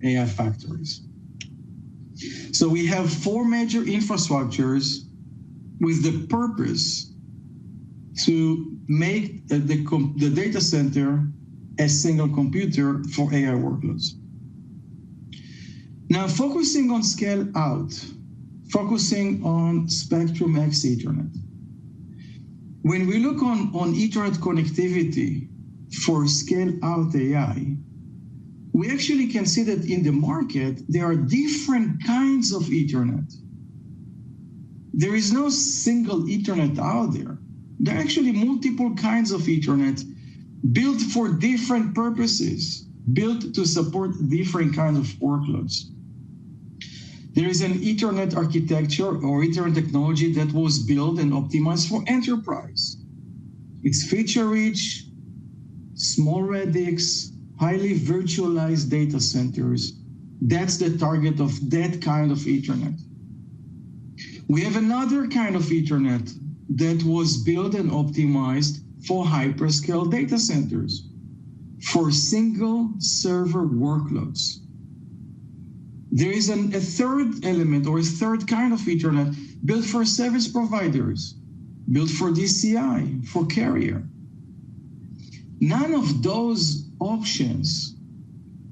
AI factories. So we have four major infrastructures with the purpose to make the data center a single computer for AI workloads. Now, focusing on scale out, focusing on Spectrum-X Ethernet. When we look on Ethernet connectivity for scale-out AI, we actually can see that in the market, there are different kinds of Ethernet. There is no single Ethernet out there. There are actually multiple kinds of Ethernet built for different purposes, built to support different kinds of workloads. There is an Ethernet architecture or Ethernet technology that was built and optimized for enterprise. It's feature-rich, small radix, highly virtualized data centers. That's the target of that kind of Ethernet. We have another kind of Ethernet that was built and optimized for hyperscale data centers, for single server workloads. There is a third element or a third kind of Ethernet built for service providers, built for DCI, for carrier. None of those options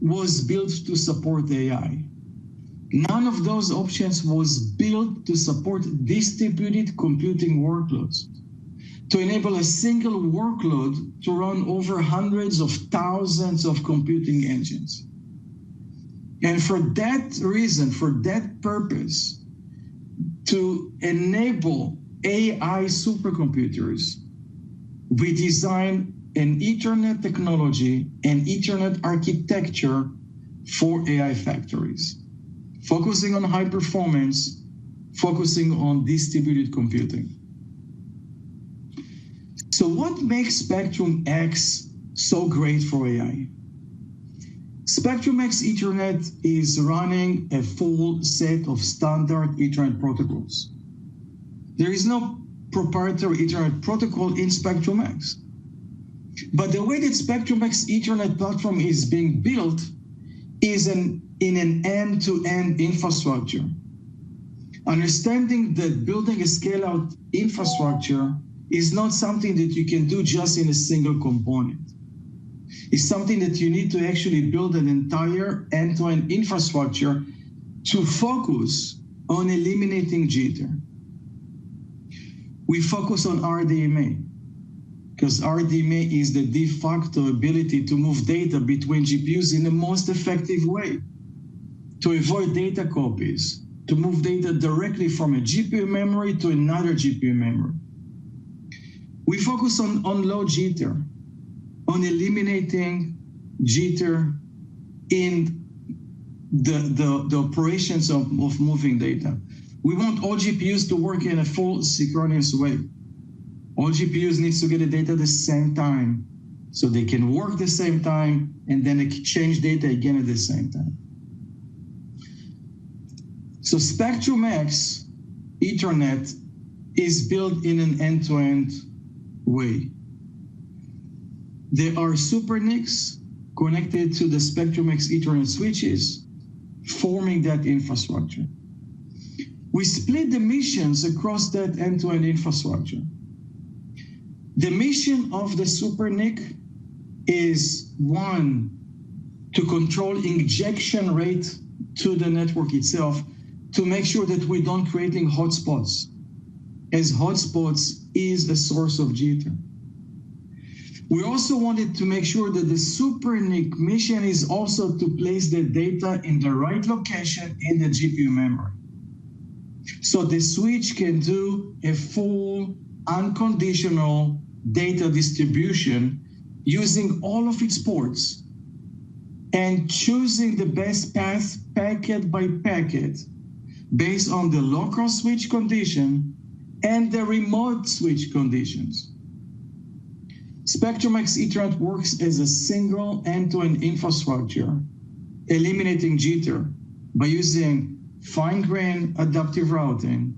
was built to support AI. None of those options was built to support distributed computing workloads, to enable a single workload to run over hundreds of thousands of computing engines. And for that reason, for that purpose, to enable AI supercomputers, we designed an Ethernet technology and Ethernet architecture for AI factories, focusing on high performance, focusing on distributed computing. So what makes Spectrum-X so great for AI? Spectrum-X Ethernet is running a full set of standard Ethernet protocols. There is no proprietary Ethernet protocol in Spectrum-X. But the way that Spectrum-X Ethernet platform is being built is in an end-to-end infrastructure. Understanding that building a scale-out infrastructure is not something that you can do just in a single component. It's something that you need to actually build an entire end-to-end infrastructure to focus on eliminating jitter. We focus on RDMA because RDMA is the de facto ability to move data between GPUs in the most effective way, to avoid data copies, to move data directly from a GPU memory to another GPU memory. We focus on low jitter, on eliminating jitter in the operations of moving data. We want all GPUs to work in a full synchronous way. All GPUs needs to get the data at the same time, so they can work at the same time and then exchange data again at the same time. So Spectrum-X Ethernet is built in an end-to-end way. There are SuperNICs connected to the Spectrum-X Ethernet switches, forming that infrastructure. We split the missions across that end-to-end infrastructure. The mission of the SuperNIC is, one, to control injection rate to the network itself to make sure that we don't creating hotspots, as hotspots is a source of jitter. We also wanted to make sure that the SuperNIC mission is also to place the data in the right location in the GPU memory. So the switch can do a full, unconditional data distribution using all of its ports and choosing the best path packet by packet based on the local switch condition and the remote switch conditions. Spectrum-X Ethernet works as a single end-to-end infrastructure, eliminating jitter by using fine-grained adaptive routing.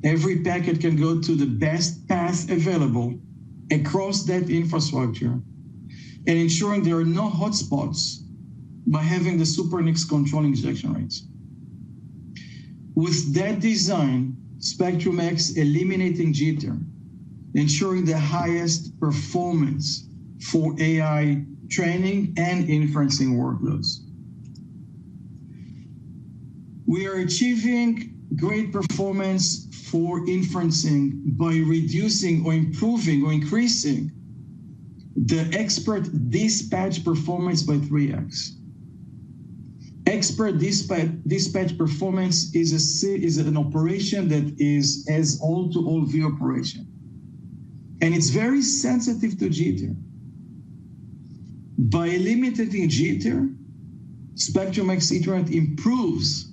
Every packet can go to the best path available across that infrastructure and ensuring there are no hotspots by having the SuperNICs control injection rates. With that design, Spectrum-X eliminating jitter, ensuring the highest performance for AI training and inferencing workloads. We are achieving great performance for inferencing by reducing or improving or increasing the expert dispatch performance by 3x. Expert dispatch performance is an operation that is as all-to-all view operation. And it's very sensitive to jitter. By eliminating jitter, Spectrum-X Ethernet improves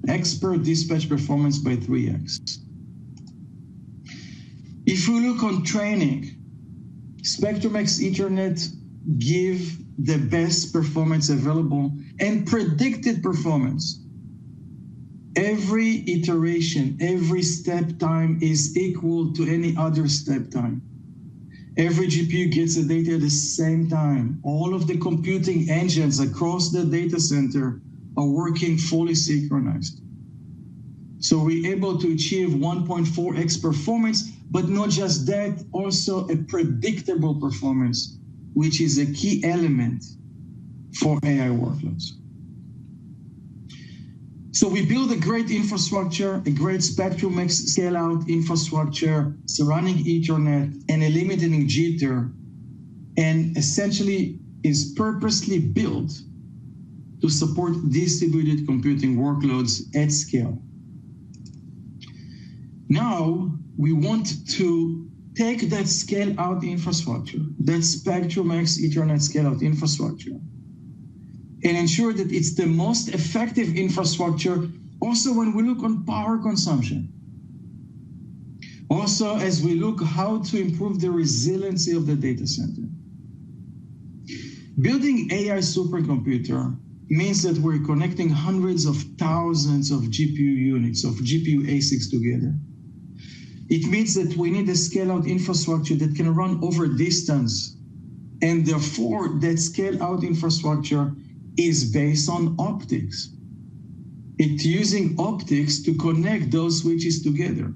expert dispatch performance by 3x. If we look on training, Spectrum-X Ethernet give the best performance available and predicted performance. Every iteration, every step time is equal to any other step time. Every GPU gets the data at the same time. All of the computing engines across the data center are working fully synchronized. So we're able to achieve 1.4x performance, but not just that, also a predictable performance, which is a key element for AI workloads. So we build a great infrastructure, a great Spectrum-X scale-out infrastructure surrounding Ethernet and eliminating jitter, and essentially is purposely built to support distributed computing workloads at scale. Now, we want to take that scale-out infrastructure, that Spectrum-X Ethernet scale-out infrastructure, and ensure that it's the most effective infrastructure also when we look on power consumption. Also, as we look how to improve the resiliency of the data center. Building AI supercomputer means that we're connecting hundreds of thousands of GPU units, of GPU ASICs together. It means that we need a scale-out infrastructure that can run over distance, and therefore that scale-out infrastructure is based on optics. It's using optics to connect those switches together.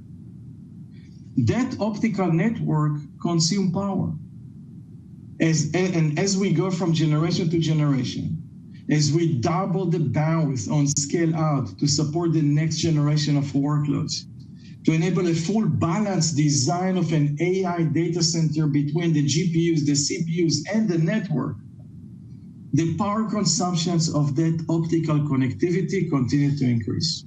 That optical network consumes power. As we go from generation to generation, as we double the bandwidth on scale-out to support the next generation of workloads, to enable a full balanced design of an AI data center between the GPUs, the CPUs, and the network, the power consumptions of that optical connectivity continue to increase.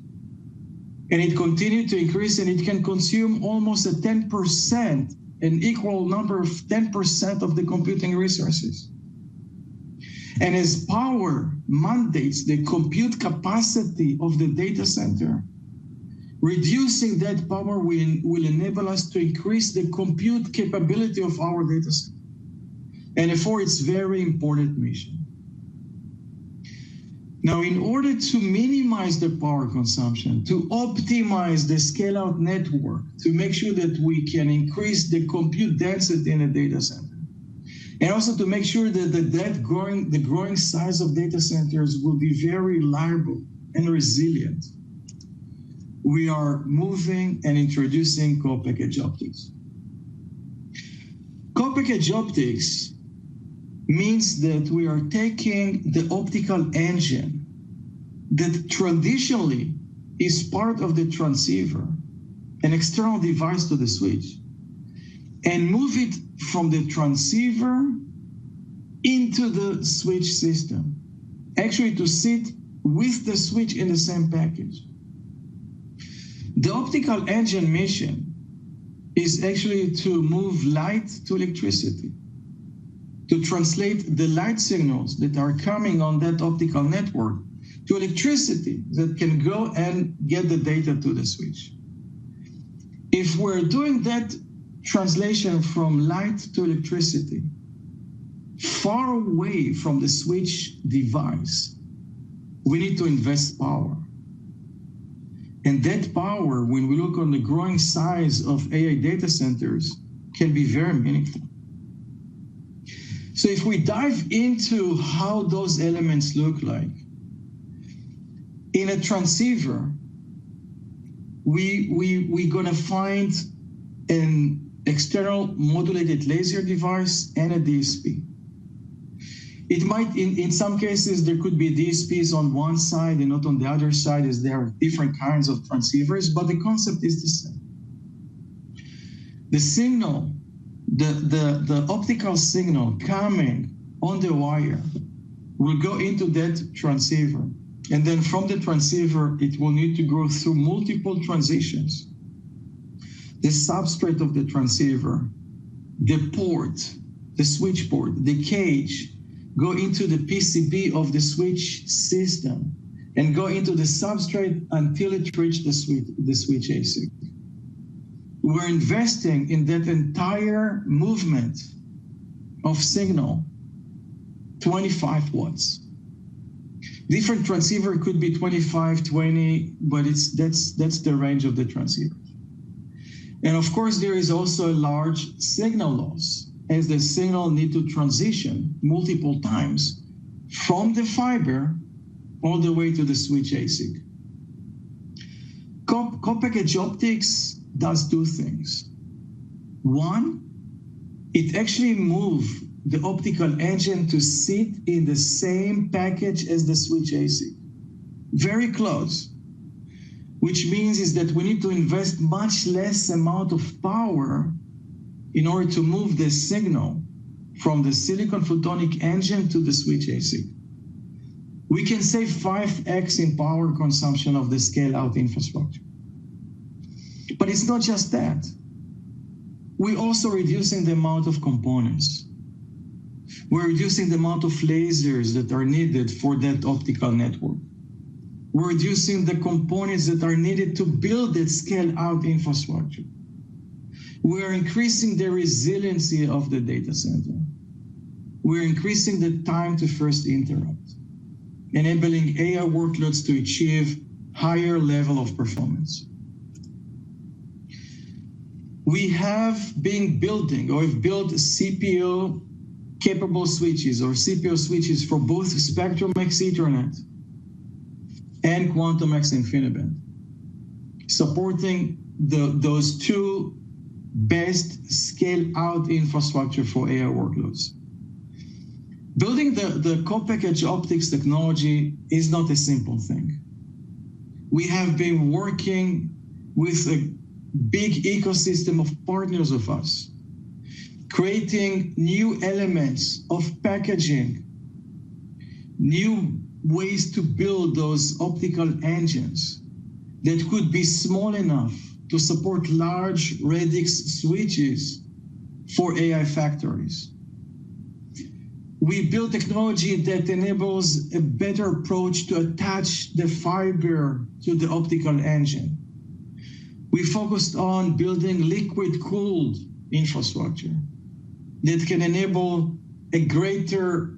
And it continued to increase, and it can consume almost a 10%, an equal number of 10% of the computing resources. And as power mandates the compute capacity of the data center, reducing that power will enable us to increase the compute capability of our data center. And therefore, it's very important mission. Now, in order to minimize the power consumption, to optimize the scale-out network, to make sure that we can increase the compute density in a data center, and also to make sure that the growing size of data centers will be very reliable and resilient, we are moving and introducing co-packaged optics. Co-packaged optics means that we are taking the optical engine that traditionally is part of the transceiver, an external device to the switch, and move it from the transceiver into the switch system, actually to sit with the switch in the same package. The optical engine mission is actually to move light to electricity, to translate the light signals that are coming on that optical network to electricity that can go and get the data to the switch. If we're doing that translation from light to electricity, far away from the switch device, we need to invest power. And that power, when we look on the growing size of AI data centers, can be very meaningful. So if we dive into how those elements look like, in a transceiver, we're gonna find an external modulated laser device and a DSP. It might, in some cases, there could be DSPs on one side and not on the other side, as there are different kinds of transceivers, but the concept is the same. The signal, the optical signal coming on the wire will go into that transceiver. And then from the transceiver, it will need to go through multiple transitions. The substrate of the transceiver, the port, the switch port, the cage, go into the PCB of the switch system and go into the substrate until it reaches the switch ASIC. We're investing in that entire movement of signal, 25 watts. Different transceiver could be 25, 20, but that's the range of the transceiver. And of course, there is also a large signal loss, as the signal need to transition multiple times from the fiber all the way to the switch ASIC. Co-packaged optics does two things. One, it actually moves the optical engine to sit in the same package as the switch ASIC, very close, which means is that we need to invest much less amount of power in order to move the signal from the silicon photonic engine to the switch ASIC. We can save 5x in power consumption of the scale-out infrastructure. But it's not just that. We're also reducing the amount of components. We're reducing the amount of lasers that are needed for that optical network. We're reducing the components that are needed to build that scale-out infrastructure. We're increasing the resiliency of the data center. We're increasing the time to first interrupt, enabling AI workloads to achieve higher level of performance. We have been building, or have built CPU capable switches or CPU switches for both Spectrum-X Ethernet and Quantum-X InfiniBand, supporting those two best scale-out infrastructure for AI workloads. Building the co-packaged optics technology is not a simple thing. We have been working with a big ecosystem of partners of us, creating new elements of packaging, new ways to build those optical engines that could be small enough to support large radix switches for AI factories. We build technology that enables a better approach to attach the fiber to the optical engine. We focused on building liquid-cooled infrastructure that can enable a greater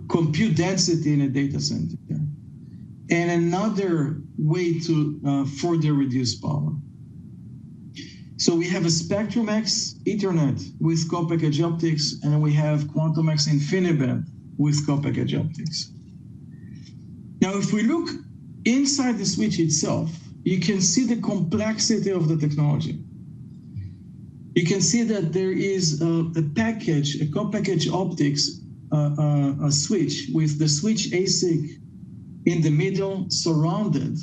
compute density in a data center, and another way to further reduce power. So we have a Spectrum-X Ethernet with co-packaged optics, and we have Quantum-X InfiniBand with co-packaged optics. Now, if we look inside the switch itself, you can see the complexity of the technology. You can see that there is a package, a co-packaged optics a switch with the switch ASIC in the middle, surrounded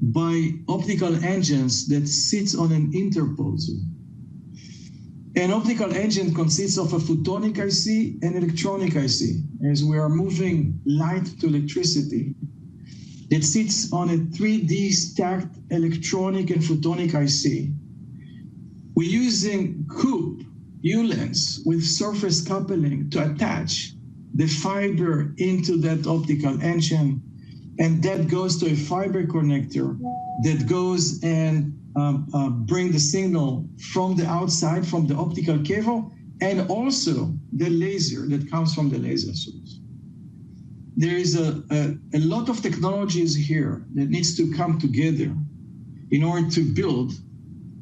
by optical engines that sits on an interposer. An optical engine consists of a photonic IC and electronic IC, as we are moving light to electricity. It sits on a 3D stacked electronic and photonic IC. We're using COOP U-lens with surface coupling to attach the fiber into that optical engine, and that goes to a fiber connector that goes and bring the signal from the outside, from the optical cable, and also the laser that comes from the laser source. There is a lot of technologies here that needs to come together in order to build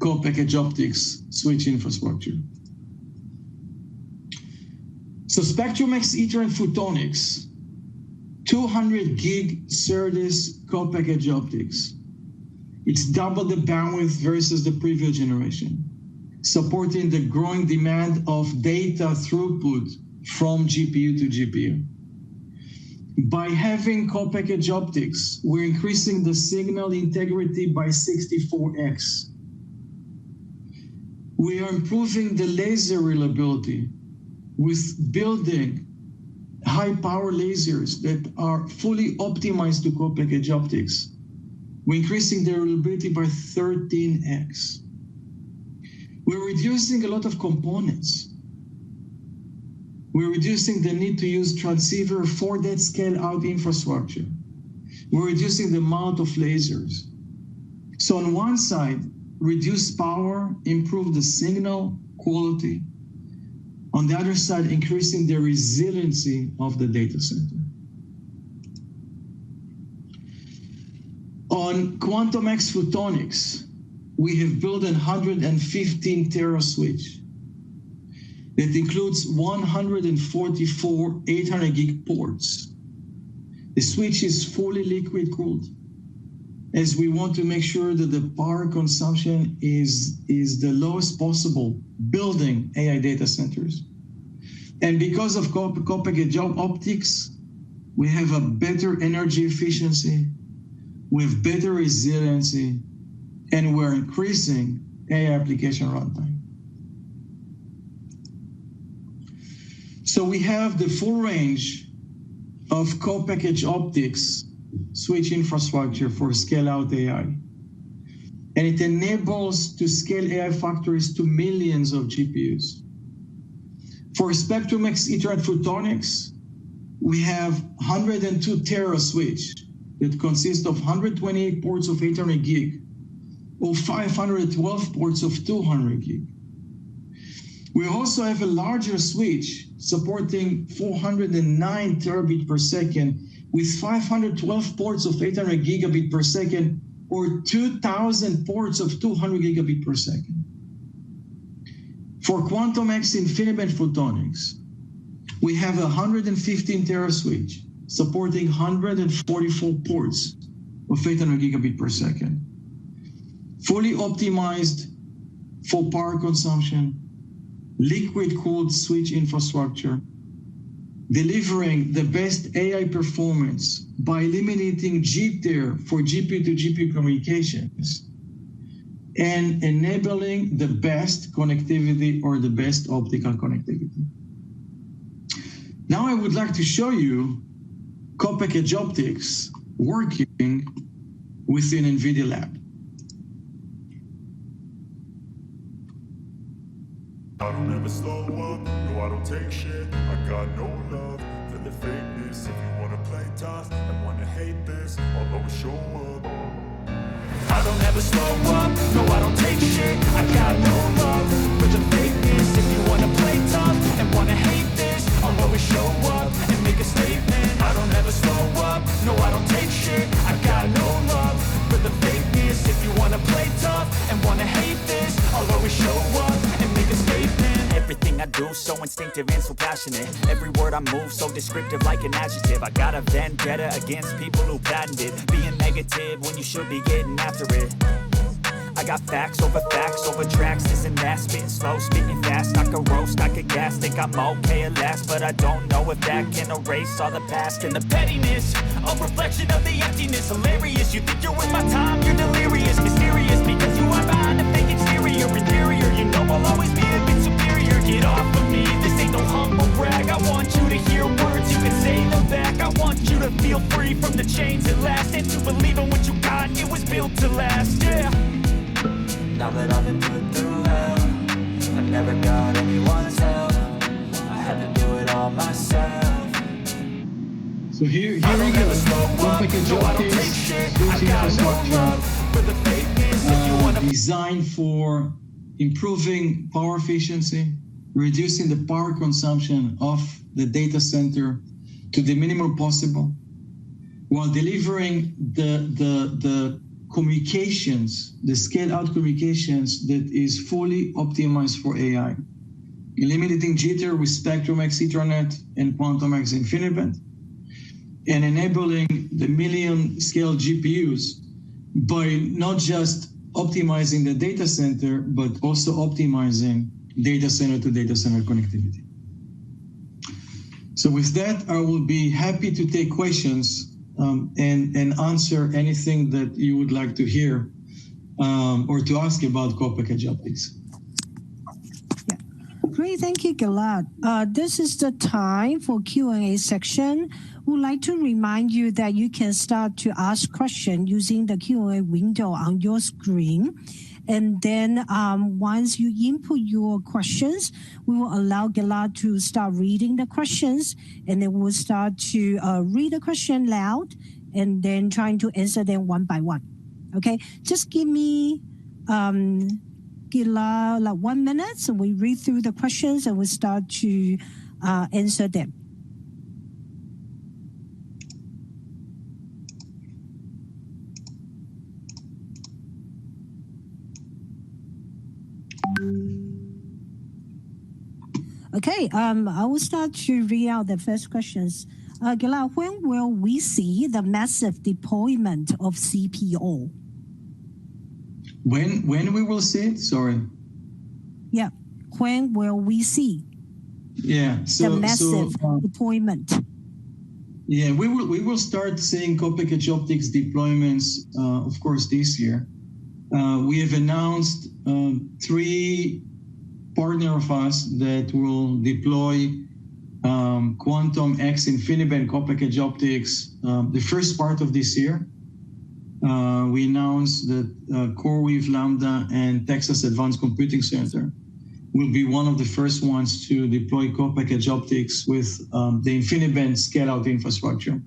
co-packaged optics switch infrastructure. So Spectrum-X Ethernet Photonics, 200 gig SerDes co-package optics. It's double the bandwidth versus the previous generation, supporting the growing demand of data throughput from GPU to GPU. By having co-package optics, we're increasing the signal integrity by 64x. We are improving the laser reliability with building high-power lasers that are fully optimized to co-package optics. We're increasing their reliability by 13x. We're reducing a lot of components. We're reducing the need to use transceiver for that scale-out infrastructure. We're reducing the amount of lasers. So on one side, reduce power, improve the signal quality. On the other side, increasing the resiliency of the data center. On Quantum-X Photonics, we have built a 115 tera switch that includes 144 800 gig ports. The switch is fully liquid cooled, as we want to make sure that the power consumption is the lowest possible building AI data centers. And because of co-package optics, we have a better energy efficiency, we have better resiliency, and we're increasing AI application runtime. So we have the full range of co-package optics switch infrastructure for scale-out AI. And it enables to scale AI factories to millions of GPUs. For Spectrum-X Ethernet Photonics, we have 102 tera switch that consists of 128 ports of 800 gig or 512 ports of 200 gig. We also have a larger switch supporting 409 terabit per second with 512 ports of 800 gigabit per second or 2,000 ports of 200 gigabit per second. For Quantum-X InfiniBand Photonics, we have a 115 tera switch supporting 144 ports of 800 gigabit per second. Fully optimized for power consumption, liquid-cooled switch infrastructure, delivering the best AI performance by eliminating jitter for GPU to GPU communications, and enabling the best connectivity or the best optical connectivity. Now I would like to show you co-package optics working within NVIDIA lab. I don't ever slow up, no I don't take shit. I got no love for the fakeness. If you wanna play tough and wanna hate this, I'll always show up. I don't ever slow up, no I don't take shit. I got no love for the fakeness. If you wanna play tough and wanna hate this, I'll always show up and make a statement. I don't ever slow up, no I don't take shit. I got no love for the fakeness. If you wanna play tough and wanna hate this, I'll always show up and make a statement. Everything I do so instinctive and so passionate. Every word I move so descriptive like an adjective. I got a vendetta against people who patented being negative when you should be getting after it. I got facts over tracks, this and that. Spitting slow, spitting fast, I could roast, I could gas. Think I'm okay at last, but I don't know if that can erase all the past. And the pettiness, a reflection of the emptiness. Hilarious, you think you're worth my time, you're delirious. Mysterious, because you are behind a fake exterior. Inferior, you know I'll always be a bit superior. Get off of me, this ain't no humble brag. I want you to hear words, you can say them back. I want you to feel free from the chains at last, and to believe in what you got, it was built to last, yeah. Now that I've been put through hell, I never got anyone's help. I had to do it all myself. So here we go. Co-package optics, switch infrastructure, designed for improving power efficiency, reducing the power consumption of the data center to the minimum possible, while delivering the communications, the scale-out communications that is fully optimized for AI. eliminating jitter with Spectrum-X Ethernet and Quantum-X InfiniBand, and enabling the million-scale GPUs by not just optimizing the data center, but also optimizing data center to data center connectivity. So with that, I will be happy to take questions and answer anything that you would like to hear or to ask about co-package optics. Yeah. Great, thank you, Gilad. This is the time for Q&A section. Would like to remind you that you can start to ask questions using the Q&A window on your screen. And then once you input your questions, we will allow Gilad to start reading the questions, and then we'll start to read the question loud and then trying to answer them one by one. Okay, just give me, Gilad, like 1 minute, so we read through the questions and we start to answer them. Okay, I will start to read out the first questions. Gilad, when will we see the massive deployment of CPO? When we will see it? Sorry. Yeah, when will we see the massive deployment? Yeah, we will start seeing co-package optics deployments, of course, this year. We have announced 3 partner of us that will deploy Quantum-X InfiniBand co-package optics the first part of this year. We announced that CoreWeave, Lambda, and Texas Advanced Computing Center will be one of the first ones to deploy co-package optics with the InfiniBand scale-out infrastructure.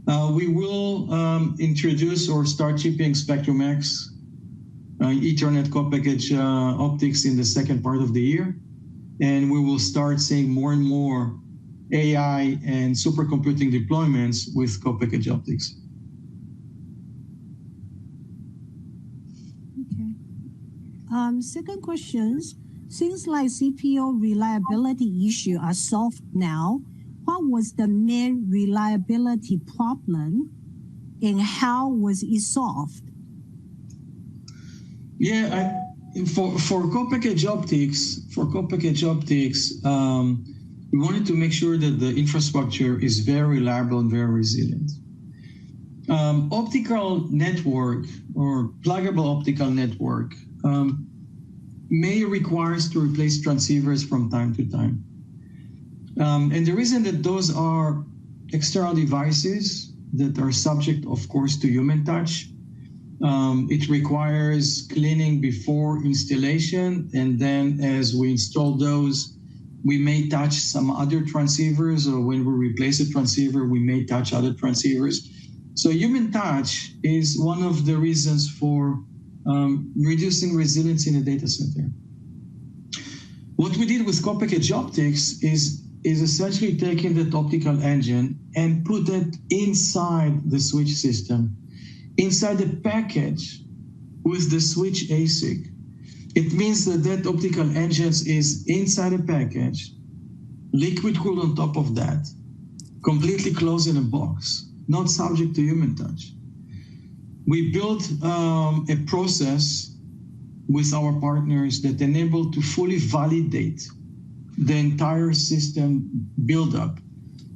We will introduce or start shipping Spectrum-X Ethernet co-package optics in the second part of the year. And we will start seeing more and more AI and supercomputing deployments with co-package optics. Okay. Second questions. Seems like CPO reliability issue are solved now. What was the main reliability problem and how was it solved? Yeah, for co-package optics, we wanted to make sure that the infrastructure is very reliable and very resilient. Optical network or pluggable optical network may require us to replace transceivers from time to time. And the reason that those are external devices that are subject, of course, to human touch. It requires cleaning before installation, and then as we install those, we may touch some other transceivers, or when we replace a transceiver, we may touch other transceivers. So human touch is one of the reasons for reducing resilience in a data center. What we did with co-package optics is essentially taking that optical engine and put it inside the switch system, inside the package with the switch ASIC. It means that that optical engine is inside a package, liquid cooled on top of that, completely closed in a box, not subject to human touch. We built a process with our partners that enable to fully validate the entire system buildup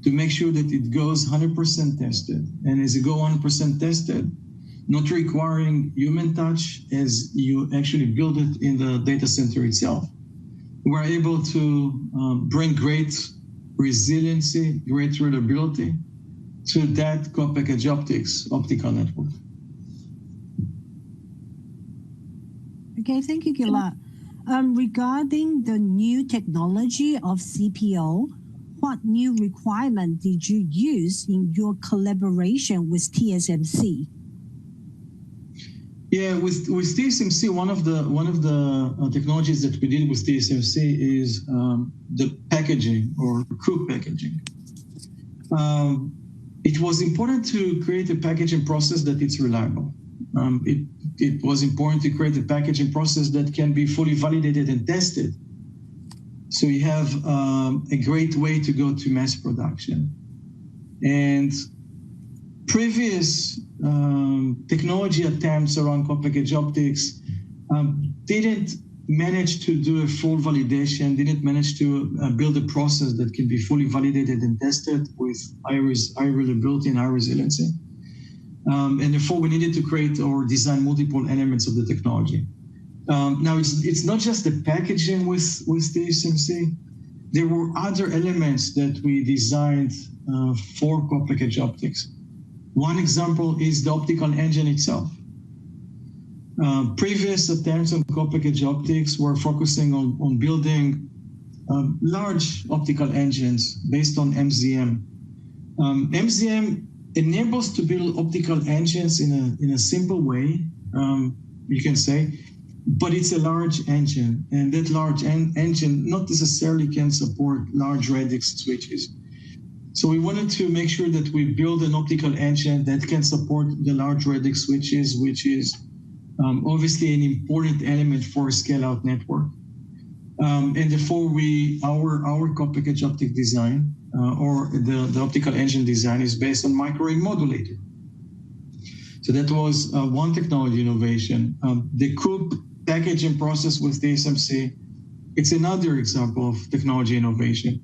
to make sure that it goes 100% tested. And as it goes 100% tested, not requiring human touch as you actually build it in the data center itself, we're able to bring great resiliency, great reliability to that co-package optics optical network. Okay, thank you, Gilad. Regarding the new technology of CPO, what new requirement did you use in your collaboration with TSMC? Yeah, with TSMC, one of the technologies that we did with TSMC is the packaging or COUPE packaging. It was important to create a packaging process that it's reliable. It was important to create a packaging process that can be fully validated and tested So you have a great way to go to mass production. And previous technology attempts around co-packaged optics didn't manage to do a full validation, didn't manage to build a process that can be fully validated and tested with high reliability and high resiliency. And therefore, we needed to create or design multiple elements of the technology. Now, it's not just the packaging with TSMC. There were other elements that we designed for co-packaged optics. One example is the optical engine itself. Previous attempts on co-packaged optics were focusing on building large optical engines based on MZM. MZM enables to build optical engines in a simple way, you can say, but it's a large engine, and that large engine not necessarily can support large radix switches. So we wanted to make sure that we build an optical engine that can support the large radix switches, which is obviously an important element for a scale-out network. And therefore, our co-packaged optic design or the optical engine design is based on microwave modulator. So that was one technology innovation. The COUPE packaging process with TSMC, it's another example of technology innovation.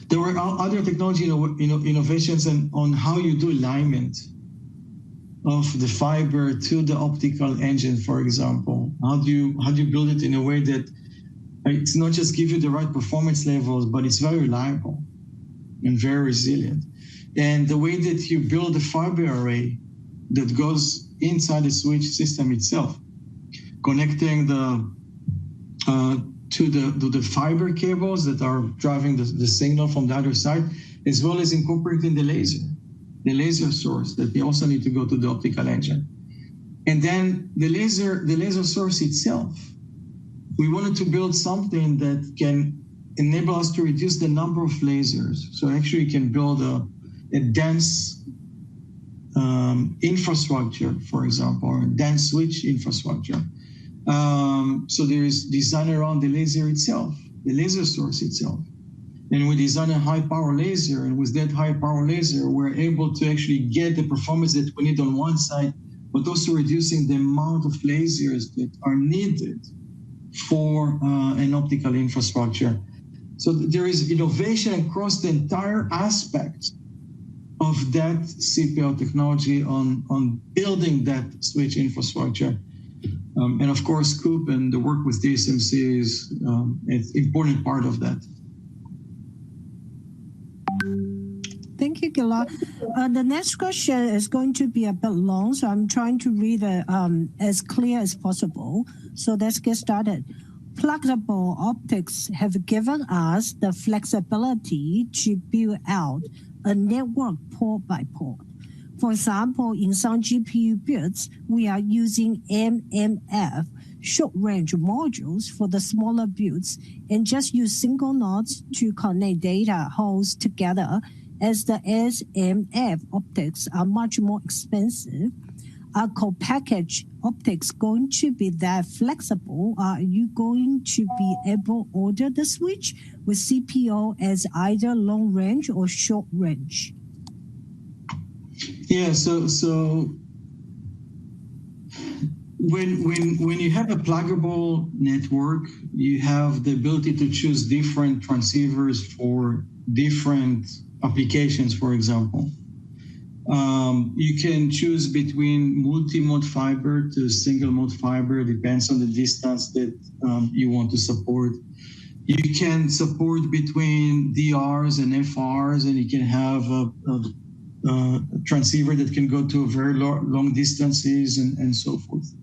There were other technology innovations on how you do alignment of the fiber to the optical engine, for example. How do you build it in a way that it's not just give you the right performance levels, but it's very reliable and very resilient. And the way that you build a fiber array that goes inside the switch system itself, connecting to the fiber cables that are driving the signal from the other side, as well as incorporating the laser source that we also need to go to the optical engine. And then the laser source itself, we wanted to build something that can enable us to reduce the number of lasers. So actually you can build a dense infrastructure, for example, or a dense switch infrastructure. So there is design around the laser itself, the laser source itself. And we design a high power laser, and with that high power laser, we're able to actually get the performance that we need on one side, but also reducing the amount of lasers that are needed for an optical infrastructure. So there is innovation across the entire aspect of that CPO technology on building that switch infrastructure. And of course, COUPE and the work with TSMC is an important part of that. Thank you, Gilad. The next question is going to be a bit long, so I'm trying to read it as clear as possible. So let's get started. Pluggable optics have given us the flexibility to build out a network port by port. For example, in some GPU builds, we are using MMF short-range modules for the smaller builds and just use single nodes to connect data holes together, as the SMF optics are much more expensive. Are co-packaged optics going to be that flexible? Are you going to be able to order the switch with CPO as either long range or short range? Yeah, so when you have a pluggable network, you have the ability to choose different transceivers for different applications, for example. You can choose between multi-mode fiber to single-mode fiber, depends on the distance that you want to support. You can support between DRs and FRs, and you can have a transceiver that can go to very long distances and so forth.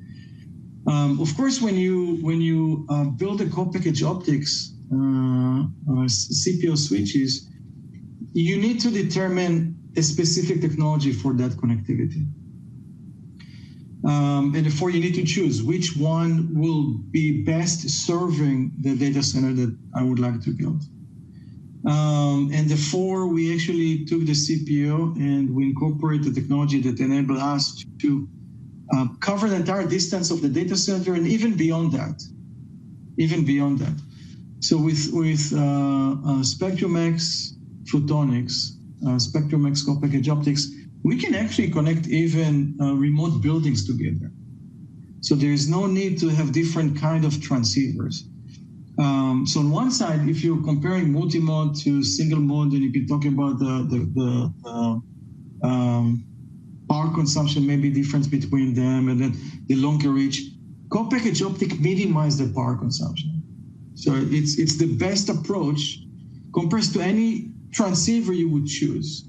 Of course, when you build a co-packaged optics CPO switches, you need to determine a specific technology for that connectivity. And therefore, you need to choose which one will be best serving the data center that I would like to build. And therefore, we actually took the CPO and we incorporate the technology that enabled us to cover the entire distance of the data center and even beyond that. So with Spectrum-X Photonics, Spectrum-X co-package optics, we can actually connect even remote buildings together. So there is no need to have different kind of transceivers. So on one side, if you're comparing multi-mode to single mode, then you can talk about the power consumption, maybe difference between them, and then the longer reach. Co-package optic minimize the power consumption. So it's the best approach compared to any transceiver you would choose.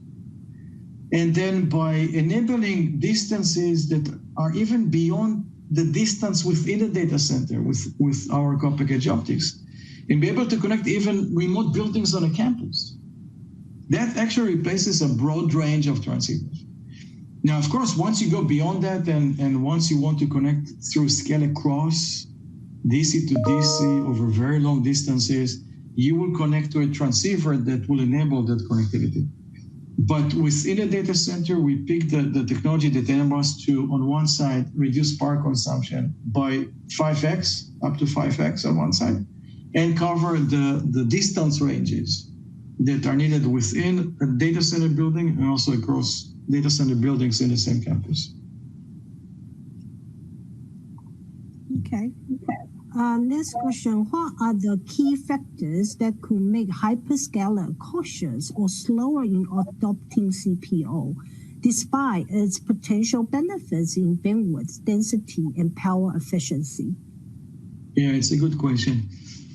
And then by enabling distances that are even beyond the distance within the data center with our co-package optics, and be able to connect even remote buildings on a campus, that actually replaces a broad range of transceivers. Now, of course, once you go beyond that and once you want to connect through scale across DC to DC over very long distances, you will connect to a transceiver that will enable that connectivity. But within a data center, we pick the technology that enables us to, on one side, reduce power consumption by 5x, up to 5x on one side, and cover the distance ranges that are needed within a data center building and also across data center buildings in the same campus. Okay. Next question, what are the key factors that could make hyperscaler cautious or slower in adopting CPO, despite its potential benefits in bandwidth, density, and power efficiency? Yeah, it's a good question.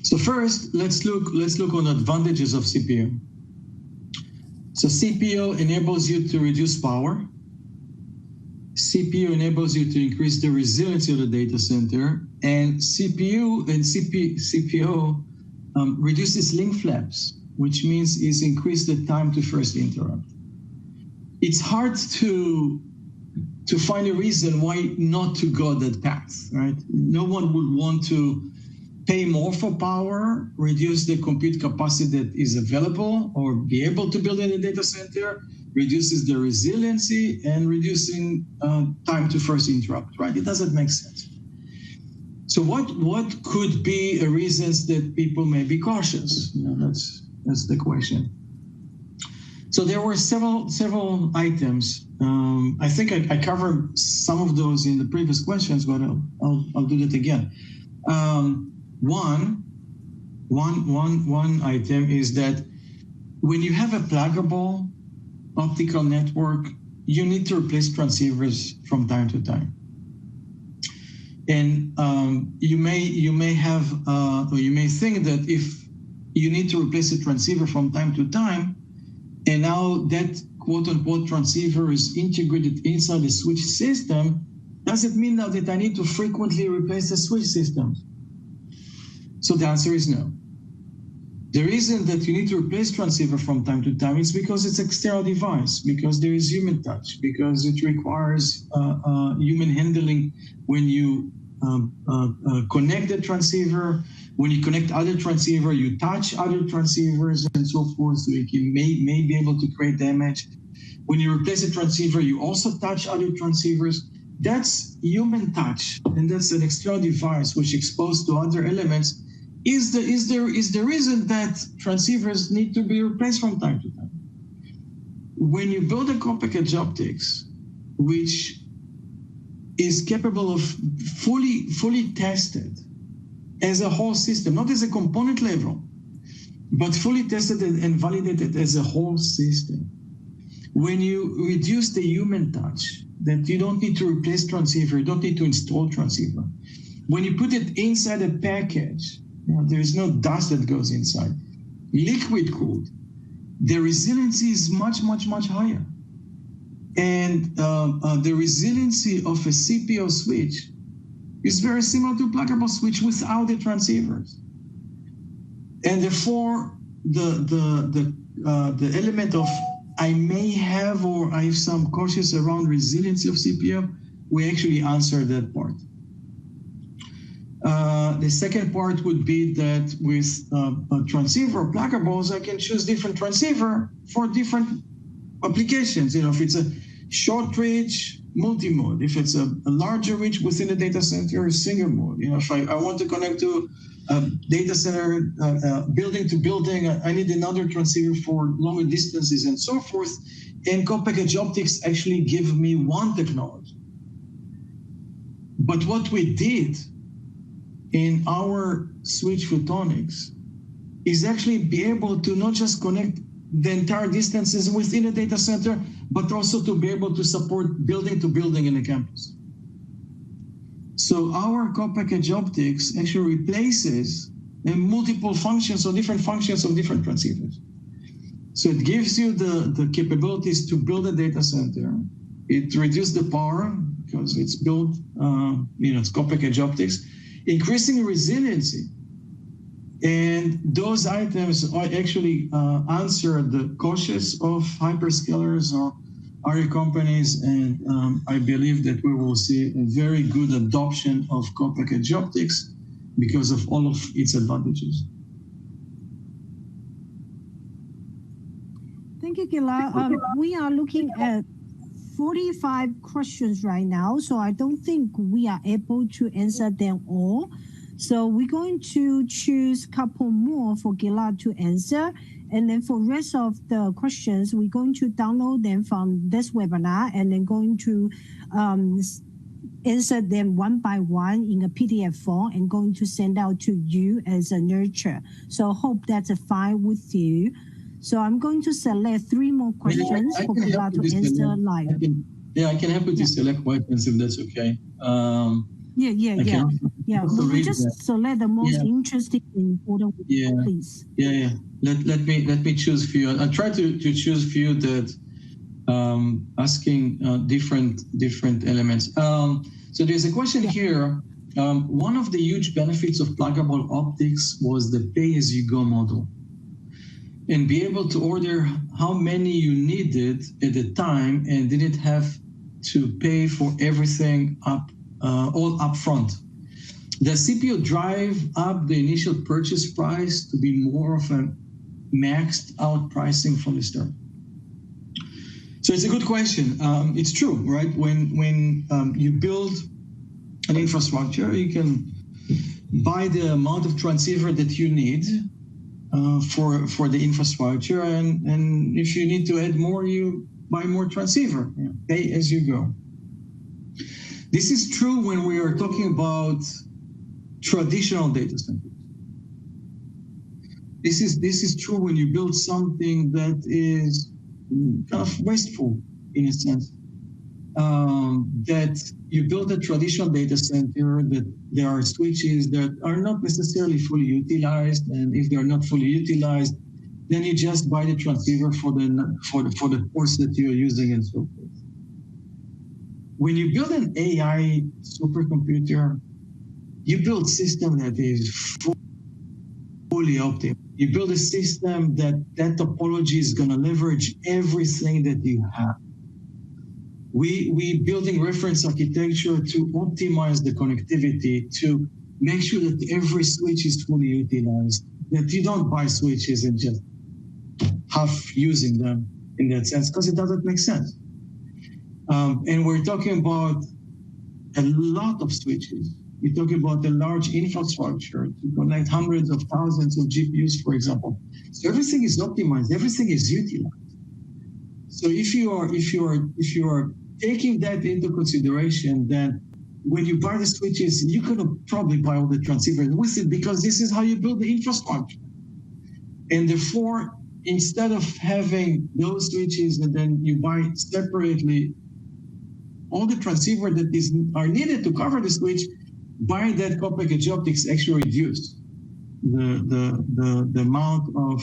So first, let's look on advantages of CPO. So CPO enables you to reduce power. CPU enables you to increase the resiliency of the data center, and CPO reduces link flaps, which means is increase the time to first interrupt. It's hard to find a reason why not to go that path, right? No one would want to pay more for power, reduce the compute capacity that is available or be able to build in a data center, reduces the resiliency and reducing time to first interrupt, right? It doesn't make sense. So what could be a reasons that people may be cautious? You know, that's the question. So there were several items. I think I covered some of those in the previous questions, but I'll do that again. One item is that when you have a pluggable optical network, you need to replace transceivers from time to time. And you may have or you may think that if you need to replace a transceiver from time to time, and now that quote unquote transceiver is integrated inside the switch system, does it mean now that I need to frequently replace the switch systems? So the answer is no. The reason that you need to replace transceiver from time to time is because it's an external device, because there is human touch, because it requires human handling when you connect the transceiver. When you connect other transceiver, you touch other transceivers and so forth, so you can may be able to create damage. When you replace a transceiver, you also touch other transceivers. That's human touch, and that's an external device which exposed to other elements. Is the reason that transceivers need to be replaced from time to time. When you build a co-package optics, which is capable of fully tested as a whole system, not as a component level, but fully tested and validated as a whole system. When you reduce the human touch, that you don't need to replace transceiver, you don't need to install transceiver. When you put it inside a package, there is no dust that goes inside. Liquid cooled, the resiliency is much higher. And the resiliency of a CPO switch is very similar to a pluggable switch without the transceivers. And therefore, the element of I may have or I have some cautious around resiliency of CPO, we actually answer that part. The second part would be that with a transceiver pluggables, I can choose different transceiver for different applications. You know, if it's a short reach, multi-mode. If it's a larger reach within the data center, single mode. If I want to connect to a data center, building to building, I need another transceiver for longer distances and so forth. And co-packaged optics actually give me one technology. But what we did in our switch photonics is actually be able to not just connect the entire distances within a data center, but also to be able to support building to building in a campus. So our co-packaged optics actually replaces multiple functions or different functions of different transceivers. So it gives you the capabilities to build a data center. It reduces the power because it's built, it's co-packaged optics, increasing resiliency. And those items are actually answer the cautious of hyperscalers or other companies. And I believe that we will see a very good adoption of co-packaged optics because of all of its advantages. Thank you, Gilad. We are looking at 45 questions right now, so I don't think we are able to answer them all. So we're going to choose a couple more for Gilad to answer. And then for the rest of the questions, we're going to download them from this webinar and then going to answer them one by one in a PDF form and going to send out to you as a nurture. So hope that's fine with you. So I'm going to select 3 more questions for Gilad to answer live. I can help you to select questions if that's okay. We just select the most interesting and important ones, please. Let me choose for you. I try to choose for you that asking different elements. So there's a question here. One of the huge benefits of pluggable optics was the pay-as-you-go model, and be able to order how many you needed at a time and didn't have to pay for everything all up front. The CPU drive up the initial purchase price to be more of a maxed out pricing from the start? So it's a good question. It's true, right? When you build an infrastructure, you can buy the amount of transceiver that you need for the infrastructure, and if you need to add more, you buy more transceiver. Pay as you go. This is true when we are talking about traditional data centers. This is true when you build something that is kind of wasteful in a sense. That you build a traditional data center, that there are switches that are not necessarily fully utilized, and if they're not fully utilized, then you just buy the transceiver for the course that you're using and so forth. When you build an AI supercomputer, you build a system that is fully optimal. You build a system that topology is going to leverage everything that you have. We building reference architecture to optimize the connectivity, to make sure that every switch is fully utilized, that you don't buy switches and just half using them in that sense, because it doesn't make sense. And we're talking about a lot of switches. We're talking about a large infrastructure to connect hundreds of thousands of GPUs, for example. So everything is optimized, everything is utilized. So if you are taking that into consideration, then when you buy the switches, you could probably buy all the transceivers with it, because this is how you build the infrastructure. And therefore, instead of having those switches and then you buy separately all the transceiver that are needed to cover the switch, buying that co-packaged optics actually reduce the amount of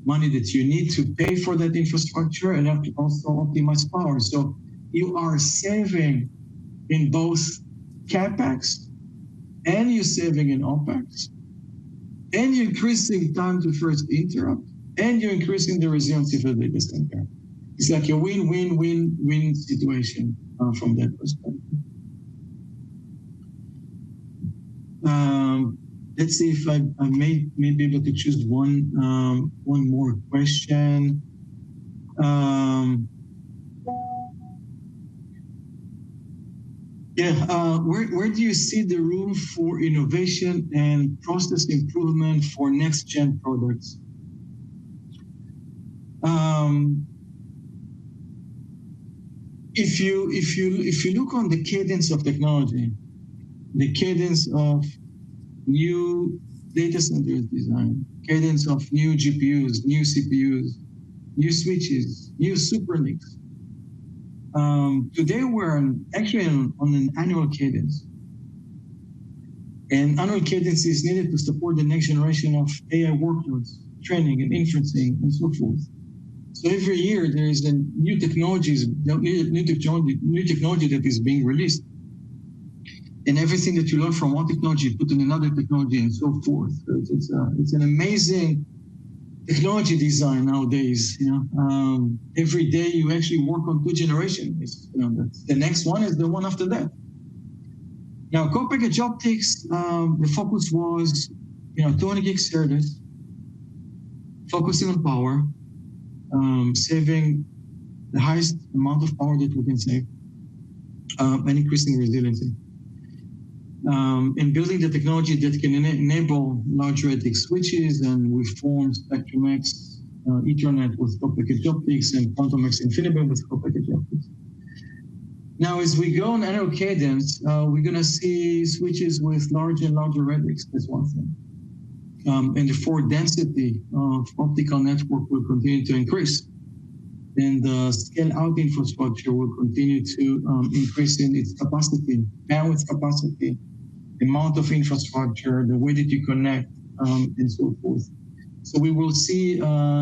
money that you need to pay for that infrastructure, and also optimize power. So you are saving in both CapEx, and you're saving in OpEx, and you're increasing time to first interrupt, and you're increasing the resiliency of the data center. It's like a win-win-win-win situation from that perspective. Let's see if I may be able to choose one more question. Where do you see the room for innovation and process improvement for next-gen products? If you look on the cadence of technology, the cadence of new data centers design, cadence of new GPUs, new CPUs, new switches, new SuperNICs. Today we're actually on an annual cadence. And annual cadence is needed to support the next generation of AI workloads, training and inferencing and so forth. So every year there is a new technology that is being released. And everything that you learn from one technology, put in another technology and so forth. So it's an amazing technology design nowadays. Every day you actually work on 2 generations. The next one is the one after that. Now, co-packaged optics, the focus was 200 gig SerDes, focusing on power, saving the highest amount of power that we can save, and increasing resiliency. And building the technology that can enable large radix switches, and we formed Spectrum-X Ethernet with co-packaged optics and Quantum-X InfiniBand with co-packaged optics. Now, as we go on annual cadence, we're going to see switches with larger and larger radix. That's one thing. And therefore, density of optical network will continue to increase. And the scale-out infrastructure will continue to increase in its capacity, bandwidth capacity, amount of infrastructure, the way that you connect, and so forth. So we will see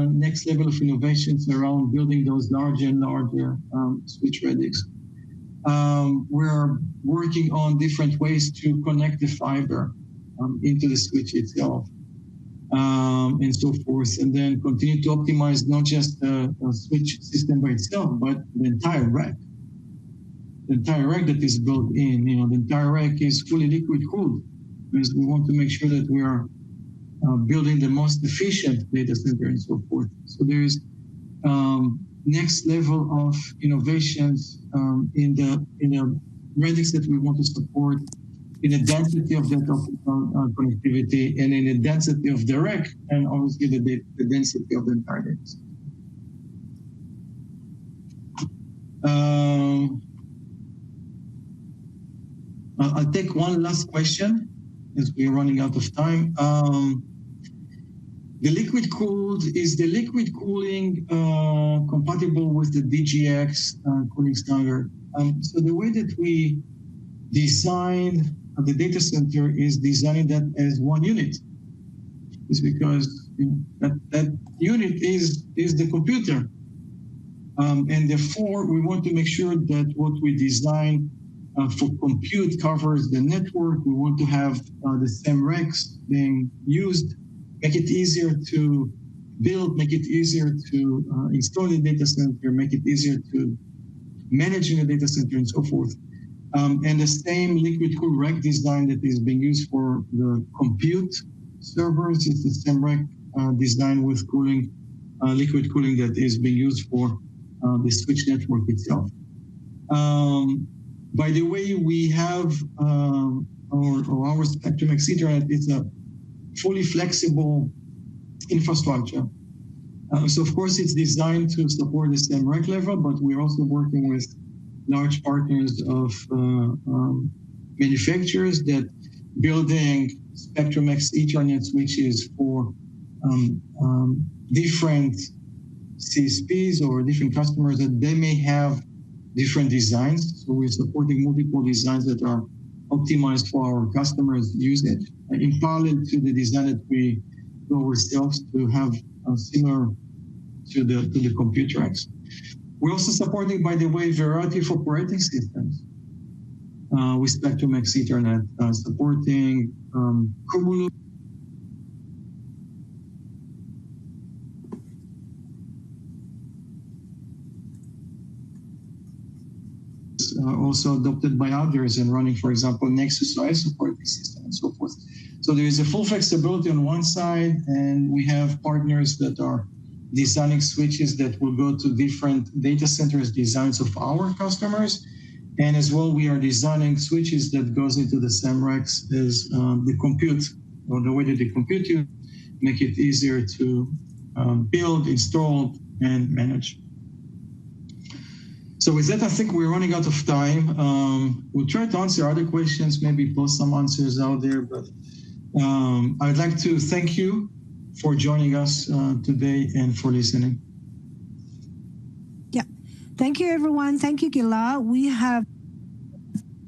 next level of innovations around building those larger and larger switch radix. We're working on different ways to connect the fiber into the switch itself, and so forth, and then continue to optimize not just the switch system by itself, but the entire rack. The entire rack that is built in, the entire rack is fully liquid cooled, because we want to make sure that we are building the most efficient data center and so forth. So there is next level of innovations in the radix that we want to support, in the density of that connectivity, and in the density of the rack, and obviously the density of the entire data center. I'll take one last question as we're running out of time. The liquid cooled, is the liquid cooling compatible with the DGX cooling standard? So the way that we design the data center is designing that as one unit. It's because that unit is the computer. And therefore, we want to make sure that what we design for compute covers the network. We want to have the same racks being used, make it easier to build, make it easier to install in the data center, make it easier to manage in the data center and so forth. And the same liquid cool rack design that is being used for the compute servers is the same rack design with cooling, liquid cooling that is being used for the switch network itself. By the way, we have our Spectrum-X Ethernet. It's a fully flexible infrastructure. So of course it's designed to support the same rack level, but we're also working with large partners of manufacturers that building Spectrum-X Ethernet switches for different CSPs or different customers that they may have different designs. So we're supporting multiple designs that are optimized for our customers' usage, in parallel to the design that we do ourselves to have similar to the computer racks. We're also supporting, by the way, variety of operating systems with Spectrum-X Ethernet, supporting Cumulus, also adopted by others and running, for example, Nexus OS operating system and so forth. So there is a full flexibility on one side, and we have partners that are designing switches that will go to different data centers designs of our customers. And as well, we are designing switches that goes into the same racks as the compute, or the way that they compute you, make it easier to build, install, and manage. So with that, I think we're running out of time. We'll try to answer other questions, maybe post some answers out there, but I'd like to thank you for joining us today and for listening. Yeah, thank you, everyone. Thank you, Gilad. We have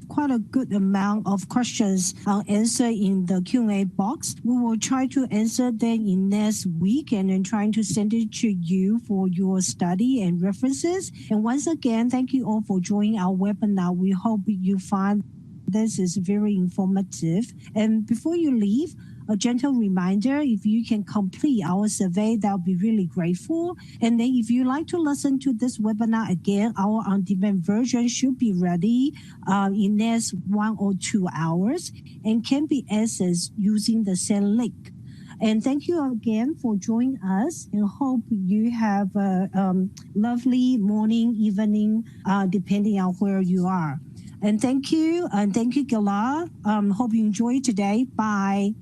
quite a good amount of questions answered in the Q&A box. We will try to answer them in next week and then trying to send it to you for your study and references. And once again, thank you all for joining our webinar. We hope you find this is very informative. And before you leave, a gentle reminder, if you can complete our survey, that would be really grateful. And then if you like to listen to this webinar again, our on-demand version should be ready in next 1 or 2 hours and can be accessed using the same link. And thank you again for joining us, and hope you have a lovely morning, evening, depending on where you are. And thank you, Gilad. Hope you enjoyed today. Bye.